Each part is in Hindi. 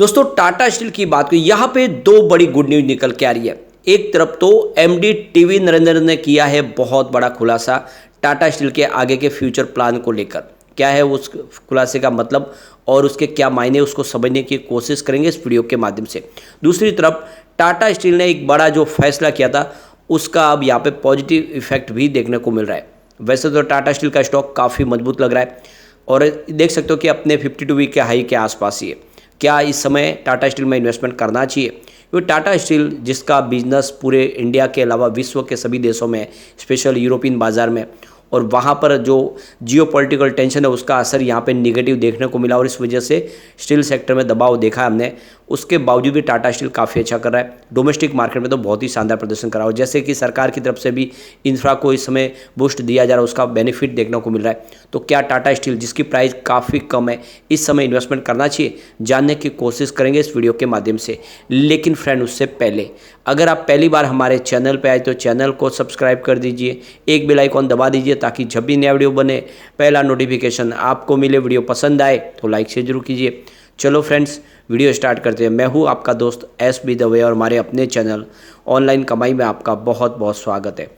दोस्तों टाटा स्टील की बात करें, यहाँ पे दो बड़ी गुड न्यूज निकल के आ रही है। एक तरफ तो एमडी टीवी नरेंद्र ने किया है बहुत बड़ा खुलासा टाटा स्टील के आगे के फ्यूचर प्लान को लेकर। क्या है उस खुलासे का मतलब और उसके क्या मायने, उसको समझने की कोशिश करेंगे इस वीडियो के माध्यम से। दूसरी तरफ टाटा स्टील ने एक बड़ा जो फैसला किया था उसका अब यहाँ पे पॉजिटिव इफेक्ट भी देखने को मिल रहा है। वैसे तो टाटा स्टील का स्टॉक काफ़ी मजबूत लग रहा है और देख सकते हो कि अपने 52 वीक के हाई के आसपास ही है। क्या इस समय टाटा स्टील में इन्वेस्टमेंट करना चाहिए? क्योंकि टाटा स्टील जिसका बिजनेस पूरे इंडिया के अलावा विश्व के सभी देशों में, स्पेशल यूरोपियन बाज़ार में, और वहाँ पर जो जियोपॉलिटिकल टेंशन है उसका असर यहाँ पे निगेटिव देखने को मिला और इस वजह से स्टील सेक्टर में दबाव देखा हमने। उसके बावजूद भी टाटा स्टील काफ़ी अच्छा कर रहा है। डोमेस्टिक मार्केट में तो बहुत ही शानदार प्रदर्शन करा हो, जैसे कि सरकार की तरफ से भी इंफ्रा को इस समय बूस्ट दिया जा रहा है, उसका बेनिफिट देखने को मिल रहा है। तो क्या टाटा स्टील जिसकी प्राइस काफ़ी कम है इस समय इन्वेस्टमेंट करना चाहिए, जानने की कोशिश करेंगे इस वीडियो के माध्यम से। लेकिन फ्रेंड उससे पहले अगर आप पहली बार हमारे चैनल पे आए तो चैनल को सब्सक्राइब कर दीजिए, एक बेल आइकॉन दबा दीजिए ताकि जब भी नया वीडियो बने पहला नोटिफिकेशन आपको मिले। वीडियो पसंद आए तो लाइक शेयर जरूर कीजिए। चलो फ्रेंड्स वीडियो स्टार्ट करते हैं। मैं हूं आपका दोस्त SB दवे और हमारे अपने चैनल ऑनलाइन कमाई में आपका बहुत बहुत स्वागत है।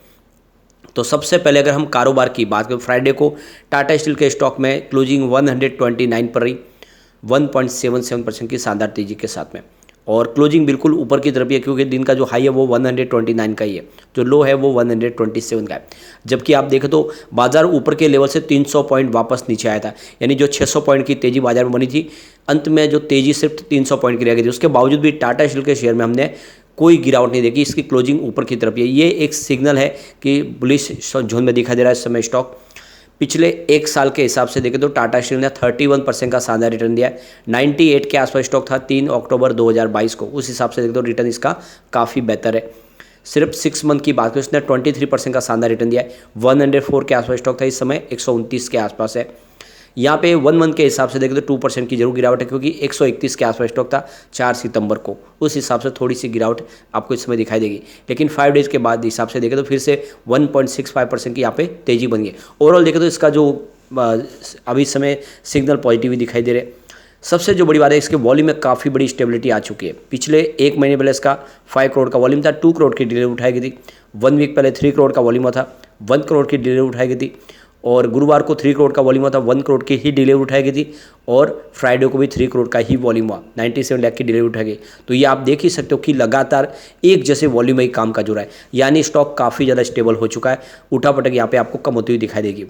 तो सबसे पहले अगर हम कारोबार की बात करें, फ्राइडे को टाटा स्टील के स्टॉक में क्लोजिंग 129 पर रही, 1.77% की शानदार तेजी के साथ में, और क्लोजिंग बिल्कुल ऊपर की तरफ ही है क्योंकि दिन का जो हाई है वो 129 का ही है, जो लो है वो 127 का है। जबकि आप देखें तो बाजार ऊपर के लेवल से 300 पॉइंट वापस नीचे आया था, यानी जो 600 पॉइंट की तेजी बाजार में बनी थी, अंत में जो तेजी सिर्फ 300 पॉइंट की रह गई थी। उसके बावजूद भी टाटा स्टील के शेयर में हमने कोई गिरावट नहीं देखी, इसकी क्लोजिंग ऊपर की तरफ है। ये एक सिग्नल है कि बुलिश जोन में दिखाई दे रहा है इस समय स्टॉक। पिछले एक साल के हिसाब से देखें तो टाटा स्टील ने 31% का शानदार रिटर्न दिया है। 98 के आसपास स्टॉक था 3 अक्टूबर 2022 को, उस हिसाब से देखें तो रिटर्न इसका काफ़ी बेहतर है। सिर्फ 6 मंथ की बात करें उसने 23% का शानदार रिटर्न दिया है। 104 के आसपास स्टॉक था, इस समय 129 के आसपास है। यहाँ पे 1 मंथ के हिसाब से देखें तो 2% की जरूर गिरावट है क्योंकि 131 के आसपास स्टॉक था 4 सितंबर को, उस हिसाब से थोड़ी सी गिरावट आपको इस समय दिखाई देगी। लेकिन 5 डेज के बाद हिसाब से देखें तो फिर से 1.65% की यहाँ पे तेजी बन गई। ओवरऑल देखें तो इसका जो अभी समय सिग्नल पॉजिटिव दिखाई दे रहे। सबसे जो बड़ी बात है इसके वॉल्यूम में काफ़ी बड़ी स्टेबिलिटी आ चुकी है। पिछले एक महीने पहले इसका 5 करोड़ का वॉल्यूम था, 2 करोड़ की डिलीवरी उठाई गई थी। 1 वीक पहले 3 करोड़ का वॉल्यूम था, 1 करोड़ की डिलीवरी उठाई गई थी। और गुरुवार को 3 करोड़ का वॉल्यूम था, 1 करोड़ की ही डिलीवरी उठाई गई थी। और फ्राइडे को भी 3 करोड़ का ही वॉल्यूम हुआ, 97 लाख की डिलीवरी उठाई गई। तो ये आप देख ही सकते हो कि लगातार एक जैसे वॉल्यूम में ही काम का जो रहा है, यानी स्टॉक काफ़ी ज़्यादा स्टेबल हो चुका है। उठापटक यहाँ पे आपको कम होती हुई दिखाई देगी।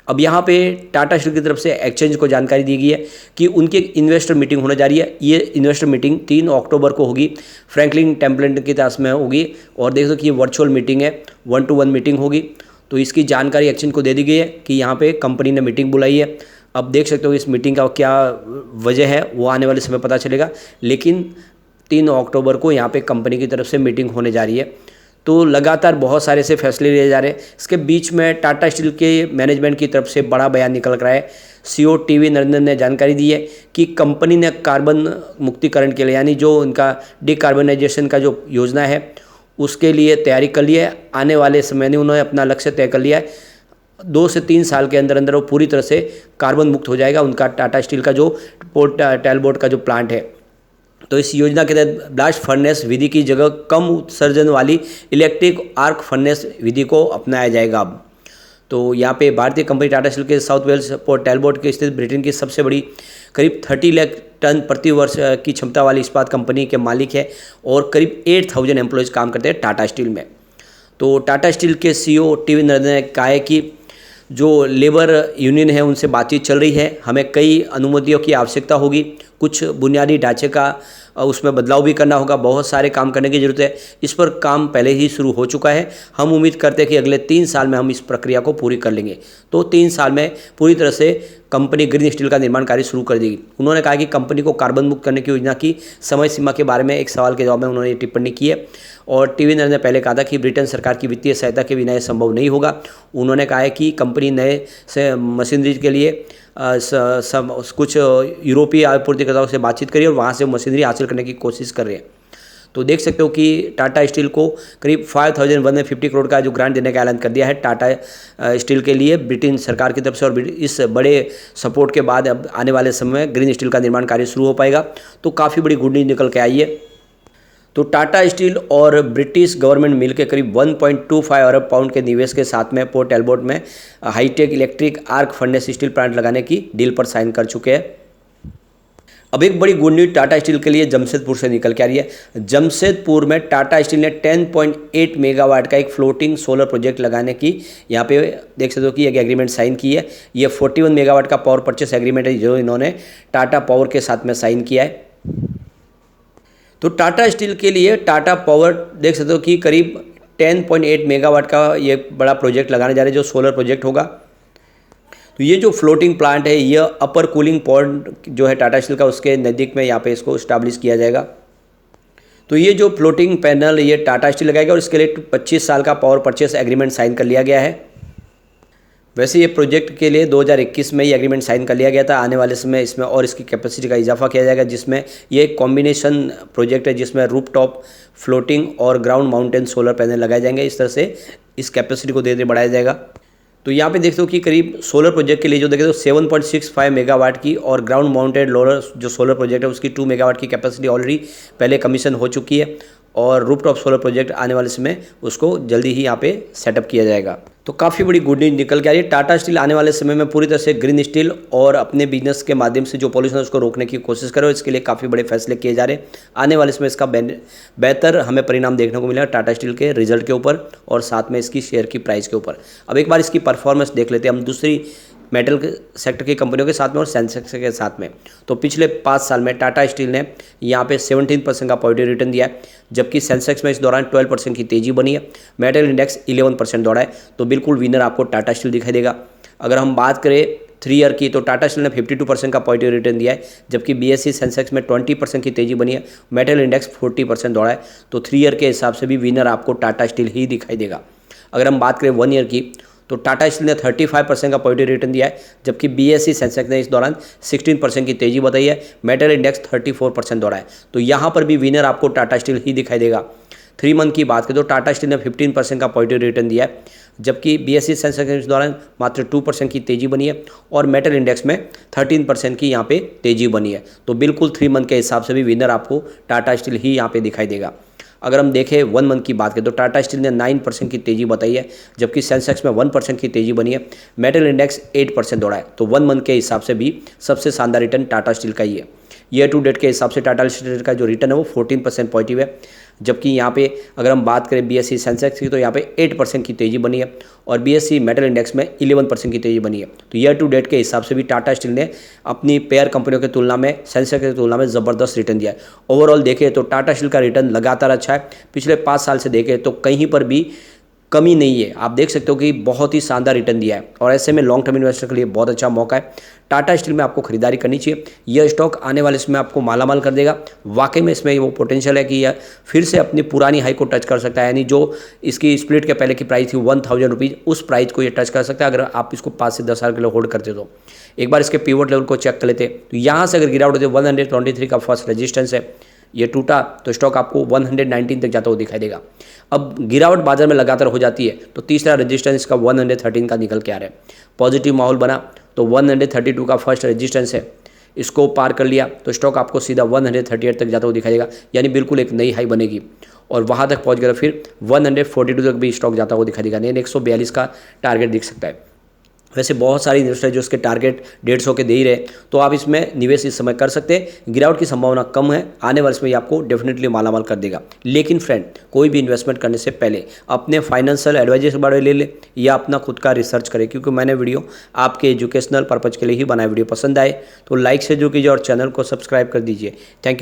अब यहाँ पे टाटा स्टील की तरफ से एक्सचेंज को जानकारी दी गई है कि उनकी एक इन्वेस्टर मीटिंग होने जा रही है। ये इन्वेस्टर मीटिंग 3 अक्टूबर को होगी, फ्रैंकलिन टेम्पलेट की तरफ में होगी। और देख दो कि ये वर्चुअल मीटिंग है, 1-to-1 मीटिंग होगी। तो इसकी जानकारी एक्सचेंज को दे दी गई है कि यहाँ पे कंपनी ने मीटिंग बुलाई है। अब देख सकते हो इस मीटिंग का क्या वजह है वो आने वाले समय पता चलेगा, लेकिन 3 अक्टूबर को यहाँ पे कंपनी की तरफ से मीटिंग होने जा रही है। तो लगातार बहुत सारे से फैसले लिए जा रहे हैं। इसके बीच में टाटा स्टील के मैनेजमेंट की तरफ से बड़ा बयान निकल रहा है। CEO टीवी नरेंद्र ने जानकारी दी है कि कंपनी ने कार्बन मुक्तिकरण के लिए, यानी जो उनका डिकार्बनाइजेशन का जो योजना है उसके लिए तैयारी कर ली है। आने वाले समय में उन्होंने अपना लक्ष्य तय कर लिया है, 2 से 3 साल के अंदर अंदर वो पूरी तरह से कार्बन मुक्त हो जाएगा उनका टाटा स्टील का जो पोर्ट टैलबोर्ट का जो प्लांट है। तो इस योजना के तहत ब्लास्ट फर्नेस विधि की जगह कम उत्सर्जन वाली इलेक्ट्रिक आर्क फर्नेस विधि को अपनाया जाएगा अब। तो यहाँ पे भारतीय कंपनी टाटा स्टील के साउथ वेल्स पोर्ट टैलबोर्ट के स्थित ब्रिटेन की सबसे बड़ी करीब 30 लाख टन प्रति वर्ष की क्षमता वाली इस्पात कंपनी के मालिक है और करीब 8000 एम्प्लॉयज़ काम करते हैं टाटा स्टील में। तो टाटा स्टील के CEO टीवी नरेंद्र ने कहा है कि जो लेबर यूनियन है उनसे बातचीत चल रही है, हमें कई अनुमतियों की आवश्यकता होगी, कुछ बुनियादी ढांचे का उसमें बदलाव भी करना होगा, बहुत सारे काम करने की ज़रूरत है। इस पर काम पहले ही शुरू हो चुका है। हम उम्मीद करते हैं कि अगले 3 साल में हम इस प्रक्रिया को पूरी कर लेंगे। तो 3 साल में पूरी तरह से कंपनी ग्रीन स्टील का निर्माण कार्य शुरू कर देगी। उन्होंने कहा कि कंपनी को कार्बन मुक्त करने की योजना की समय सीमा के बारे में एक सवाल के जवाब में उन्होंने टिप्पणी की है। और टीवी नरेंद्र ने पहले कहा था कि ब्रिटेन सरकार की वित्तीय सहायता के बिना यह संभव नहीं होगा। उन्होंने कहा है कि कंपनी नए से मशीनरी के लिए कुछ यूरोपीय आपूर्तिकर्ताओं से बातचीत करी और वहाँ से मशीनरी हासिल करने की कोशिश कर रहे हैं। तो देख सकते हो कि टाटा स्टील को करीब 5150 करोड़ का जो ग्रांट देने का ऐलान कर दिया है टाटा स्टील के लिए ब्रिटेन सरकार की तरफ से। और इस बड़े सपोर्ट के बाद अब आने वाले समय में ग्रीन स्टील का निर्माण कार्य शुरू हो पाएगा। तो काफ़ी बड़ी गुड न्यूज़ निकल के आई है। तो टाटा स्टील और ब्रिटिश गवर्नमेंट मिलकर करीब 1.25 अरब पाउंड के निवेश के साथ में पोर्ट एल्बर्ट में high tech electric arc furnace steel plant लगाने की डील पर साइन कर चुके हैं। अब एक बड़ी गुड न्यूज टाटा स्टील के लिए जमशेदपुर से निकल के आ रही है। जमशेदपुर में टाटा स्टील ने 10.8 मेगावाट का एक फ्लोटिंग सोलर प्रोजेक्ट लगाने की यहाँ पे देख सकते हो कि एक एग्रीमेंट साइन की है। ये 41 मेगावाट का पावर परचेस एग्रीमेंट है जो इन्होंने टाटा पावर के साथ में साइन किया है। तो टाटा स्टील के लिए टाटा पावर देख सकते हो कि करीब 10.8 मेगावाट का ये बड़ा प्रोजेक्ट लगाने जा रहे हैं जो सोलर प्रोजेक्ट होगा। तो ये जो फ्लोटिंग प्लांट है ये अपर कूलिंग पॉइंट जो है टाटा स्टील का उसके नज़दीक में यहाँ पे इसको इस्टेब्लिश किया जाएगा। तो ये जो फ्लोटिंग पैनल ये टाटा स्टील लगाएगा और इसके लिए 25 साल का पावर परचेस एग्रीमेंट साइन कर लिया गया है। वैसे ये प्रोजेक्ट के लिए 2021 में ये एग्रीमेंट साइन कर लिया गया था। आने वाले समय इसमें और इसकी कैपेसिटी का इजाफा किया जाएगा जिसमें ये एक कॉम्बिनेशन प्रोजेक्ट है जिसमें रूफटॉप फ्लोटिंग और ग्राउंड माउंटेन सोलर पैनल लगाए जाएंगे। इस तरह से इस कैपेसिटी को धीरे धीरे बढ़ाया जाएगा। तो यहाँ पे देखते हो कि करीब सोलर प्रोजेक्ट के लिए जो देखे तो 7.65 मेगावाट की और ग्राउंड माउंटेड लोलर जो सोलर प्रोजेक्ट है उसकी 2 मेगावाट की कैपेसिटी ऑलरेडी पहले कमीशन हो चुकी है। और रूफटॉप सोलर प्रोजेक्ट आने वाले समय उसको जल्दी ही यहाँ पे सेटअप किया जाएगा। तो काफ़ी बड़ी गुड न्यूज निकल के आ रही है। टाटा स्टील आने वाले समय में पूरी तरह से ग्रीन स्टील और अपने बिजनेस के माध्यम से जो पॉल्यूशन है उसको रोकने की कोशिश करो। इसके लिए काफ़ी बड़े फैसले किए जा रहे हैं। आने वाले समय इसका बेहतर हमें परिणाम देखने को मिलेगा टाटा स्टील के रिजल्ट के ऊपर और साथ में इसकी शेयर की प्राइस के ऊपर। अब एक बार इसकी परफॉर्मेंस देख लेते हैं हम दूसरी मेटल सेक्टर की कंपनियों के साथ में और सेंसेक्स के साथ में। तो पिछले 5 साल में टाटा स्टील ने यहाँ पे 17% का पॉजिटिव रिटर्न दिया है, जबकि सेंसेक्स में इस दौरान 12% की तेजी बनी है। मेटल इंडेक्स 11% दौड़ा है। तो बिल्कुल विनर आपको टाटा स्टील दिखाई देगा। अगर हम बात करें 3 ईयर की तो टाटा स्टील ने 52% का पॉजिटिव रिटर्न दिया है, जबकि BSE सेंसेक्स में 20% की तेजी बनी है। मेटल इंडेक्स 40% दौड़ा है। तो 3 ईयर के हिसाब से भी विनर आपको टाटा स्टील ही दिखाई देगा। अगर हम बात करें 1 ईयर की तो टाटा स्टील ने 35% का पॉजिटिव रिटर्न दिया है, जबकि BSE सेंसेक्स ने इस दौरान 16% की तेजी बताई है। मेटल इंडेक्स 34% दौड़ा है। तो यहाँ पर भी विनर आपको टाटा स्टील ही दिखाई देगा। 3 मंथ की बात करें तो टाटा स्टील ने 15% का पॉजिटिव रिटर्न दिया है, जबकि BSE सेंसेक्स ने इस दौरान मात्र 2% की तेजी बनी है और मेटल इंडेक्स में 13% की यहाँ पे तेजी बनी है। तो बिल्कुल 3 मंथ के हिसाब से भी विनर आपको टाटा स्टील ही यहाँ पे दिखाई देगा। अगर हम देखें 1 मंथ की बात करें तो टाटा स्टील ने 9% की तेजी बताई है, जबकि सेंसेक्स में 1% की तेजी बनी है। मेटल इंडेक्स 8% दौड़ा है। तो 1 मंथ के हिसाब से भी सबसे शानदार रिटर्न टाटा स्टील का ही है। ईयर टू डेट के हिसाब से टाटा स्टील का जो रिटर्न है वो 14% पॉजिटिव है, जबकि यहाँ पे अगर हम बात करें BSE सेंसेक्स की तो यहाँ पे 8% की तेजी बनी है और BSE मेटल इंडेक्स में 11% की तेजी बनी है। तो ईयर टू डेट के हिसाब से भी टाटा स्टील ने अपनी पेयर कंपनियों की तुलना में सेंसेक्स की तुलना में ज़बरदस्त रिटर्न दिया है। ओवरऑल देखें तो टाटा स्टील का रिटर्न लगातार अच्छा है। पिछले 5 साल से देखें तो कहीं पर भी कमी नहीं है। आप देख सकते हो कि बहुत ही शानदार रिटर्न दिया है और ऐसे में लॉन्ग टर्म इन्वेस्टर के लिए बहुत अच्छा मौका है। टाटा स्टील में आपको खरीदारी करनी चाहिए। यह स्टॉक आने वाले समय आपको मालामाल कर देगा। वाकई में इसमें वो पोटेंशियल है कि यह फिर से अपनी पुरानी हाई को टच कर सकता है, यानी जो इसकी स्प्लिट के पहले की प्राइस थी 1000 रुपीज़, उस प्राइस को ये टच कर सकता है अगर आप इसको 5 से 10 साल के लिए होल्ड करते तो। एक बार इसके पिवट लेवल को चेक कर लेते तो यहाँ से अगर गिरावट होती है 123 का फर्स्ट रेजिस्टेंस है, ये टूटा तो स्टॉक आपको 119 तक जाता हुआ दिखाई देगा। अब गिरावट बाजार में लगातार हो जाती है तो तीसरा रेजिस्टेंस इसका 113 का निकल के आ रहा है। पॉजिटिव माहौल बना तो 132 का फर्स्ट रेजिस्टेंस है, इसको पार कर लिया तो स्टॉक आपको सीधा 138 तक जाता हुआ दिखाई देगा, यानी बिल्कुल एक नई हाई बनेगी और वहाँ तक पहुँच गया फिर 142 तक भी स्टॉक जाता हुआ दिखाई देगा, यानी 142 का टारगेट दिख सकता है। वैसे बहुत सारे इन्वेस्टर जो इसके टारगेट 150 के दे ही रहे, तो आप इसमें निवेश इस समय कर सकते हैं। गिरावट की संभावना कम है, आने वाले समय आपको डेफिनेटली मालामाल कर देगा। लेकिन फ्रेंड, कोई भी इन्वेस्टमेंट करने से पहले अपने फाइनेंशियल एडवाइजर से बारे ले ले या अपना खुद का रिसर्च करें, क्योंकि मैंने वीडियो आपके एजुकेशनल पर्पज़ के लिए ही बनाया। वीडियो पसंद आए तो लाइक से जो कीजिए और चैनल को सब्सक्राइब कर दीजिए। Thank you.